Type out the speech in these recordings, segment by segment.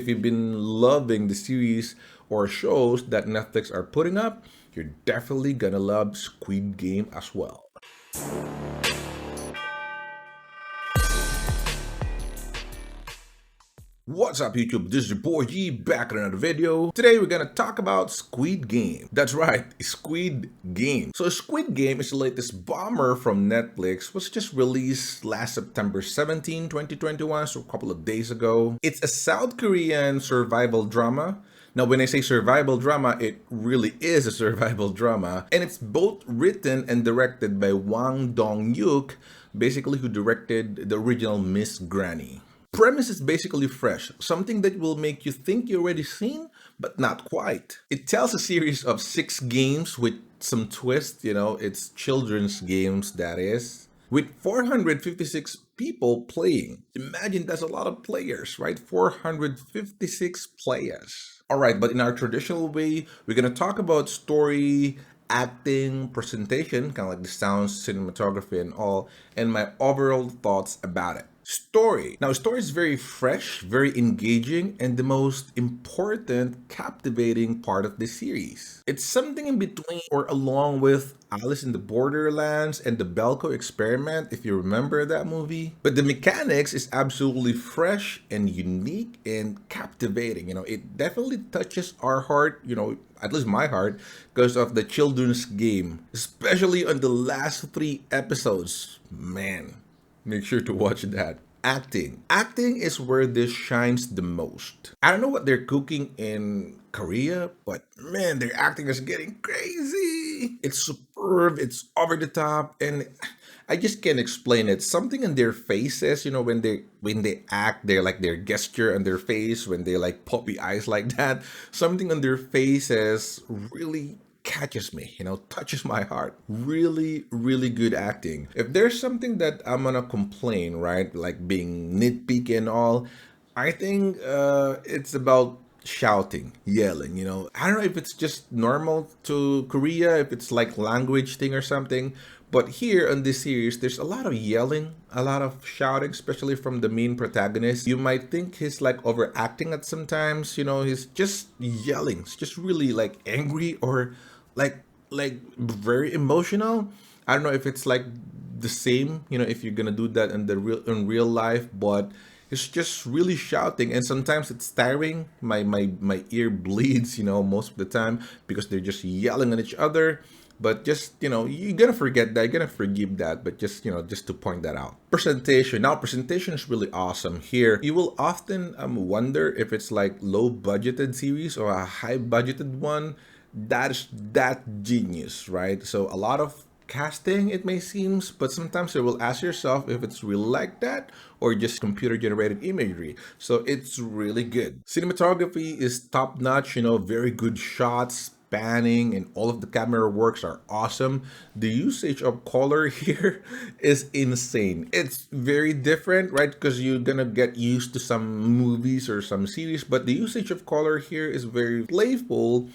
If you've been loving the series or shows that Netflix are putting up, you're definitely gonna love Squid Game as well. What's up YouTube, this is your boy G back in another video. Today we're gonna talk about Squid Game. That's right, Squid Game. So Squid Game is the latest bomber from Netflix, was just released last September 17, 2021, so a couple of days ago. It's a South Korean survival drama. Now, when I say survival drama, it really is a survival drama. And it's both written and directed by Wang Dong-yuk, basically who directed the original Miss Granny. Premise is basically fresh, something that will make you think you already seen, but not quite. It tells a series of 6 games with some twist, it's children's games, that is, with 456 people playing. Imagine that's a lot of players, right? 456 players. All right, but in our traditional way, we're gonna talk about story, acting, presentation, kind of like the sounds, cinematography, and all, and my overall thoughts about it. Story. Now, story is very fresh, very engaging, and the most important, captivating part of the series. It's something in between or along with Alice in the Borderlands and the Belko Experiment, if you remember that movie. But the mechanics is absolutely fresh and unique and captivating. It definitely touches our heart, at least my heart, because of the children's game, especially on the last 3 episodes. Man. Make sure to watch that. Acting. Acting is where this shines the most. I don't know what they're cooking in Korea, but man, their acting is getting crazy. It's superb, it's over the top, and I just can't explain it. Something in their faces, when they act, they're like their gesture on their face, when they like puppy eyes like that, something on their faces really catches me, touches my heart. Really, really good acting. If there's something that I'm gonna complain, right, like being nitpicky and all, I think it's about shouting, yelling. I don't know if it's just normal to Korea, if it's like language thing or something, but here on this series, there's a lot of yelling, a lot of shouting, especially from the main protagonist. You might think he's like overacting at sometimes, he's just yelling. It's just really like angry or like very emotional. I don't know if it's like the same, if you're gonna do that in real life, but it's just really shouting, and sometimes it's tiring. My ear bleeds, most of the time because they're just yelling at each other. But just, you're gonna forget that, you're gonna forgive that, but just, just to point that out. Presentation. Now, presentation is really awesome here. You will often wonder if it's like low budgeted series or a high budgeted one. That genius, right? So a lot of casting, it may seem, but sometimes you will ask yourself if it's really like that or just computer generated imagery. So it's really good. Cinematography is top notch, very good shots, panning, and all of the camera works are awesome. The usage of color here is insane. It's very different, right? Because you're gonna get used to some movies or some series, but the usage of color here is very playful,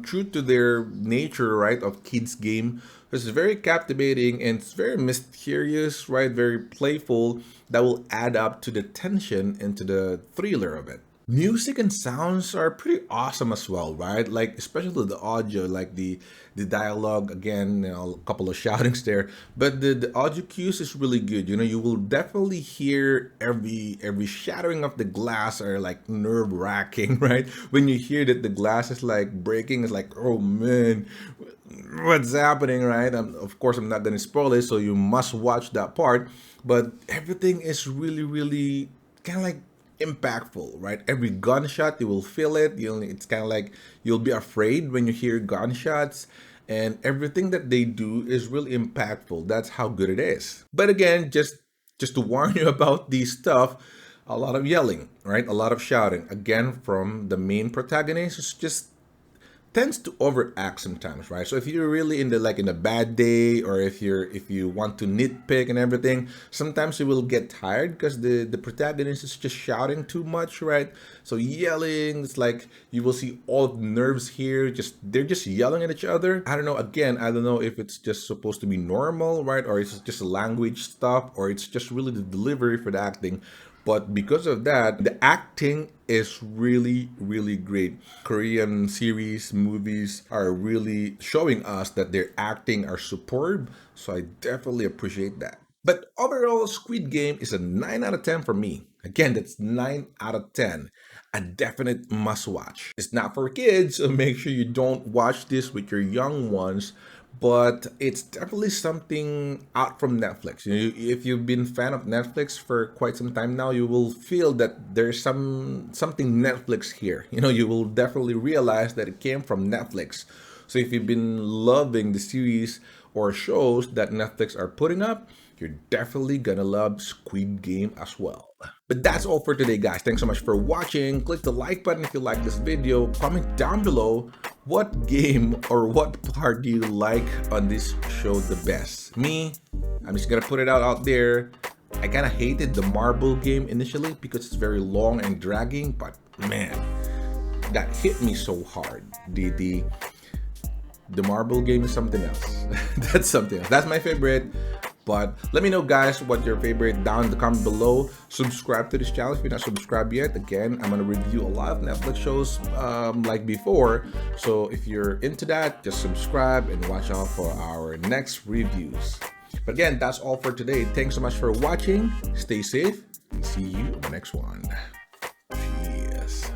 true to their nature, right, of kids game. It's very captivating and it's very mysterious, right? Very playful. That will add up to the tension and to the thriller of it. Music and sounds are pretty awesome as well, right? Like especially the audio, like the dialogue again, a couple of shoutings there, but the audio cues is really good. You will definitely hear every shattering of the glass are like nerve wracking, right? When you hear that the glass is like breaking, it's like, oh man, what's happening, right? Of course, I'm not gonna spoil it, so you must watch that part. But everything is really, really kind of like impactful, right? Every gunshot, you will feel it. It's kind of like you'll be afraid when you hear gunshots, and everything that they do is really impactful. That's how good it is. But again, just to warn you about these stuff, a lot of yelling, right? A lot of shouting. Again, from the main protagonist, it's just tends to overact sometimes, right? So if you're really in a bad day, or if you want to nitpick and everything, sometimes you will get tired because the protagonist is just shouting too much, right? So yelling, it's like you will see all the nerves here, they're just yelling at each other. I don't know, again, I don't know if it's just supposed to be normal, right? Or it's just language stuff, or it's just really the delivery for the acting. But because of that, the acting is really, really great. Korean series, movies are really showing us that their acting are superb. So I definitely appreciate that. But overall, Squid Game is a 9 out of 10 for me. Again, that's 9 out of 10. A definite must watch. It's not for kids, so make sure you don't watch this with your young ones. But it's definitely something out from Netflix. If you've been a fan of Netflix for quite some time now, you will feel that there's something Netflix here. You will definitely realize that it came from Netflix. So if you've been loving the series or shows that Netflix are putting up, you're definitely gonna love Squid Game as well. But that's all for today, guys. Thanks so much for watching. Click the like button if you like this video. Comment down below what game or what part do you like on this show the best. Me, I'm just gonna put it out there. I kind of hated the marble game initially because it's very long and dragging, but man, that hit me so hard. The marble game is something else. That's something else. That's my favorite. But let me know, guys, what your favorite down in the comment below. Subscribe to this channel if you're not subscribed yet. Again, I'm going to review a lot of Netflix shows like before. So if you're into that, just subscribe and watch out for our next reviews. But again, that's all for today. Thanks so much for watching. Stay safe and see you in the next one. Cheers.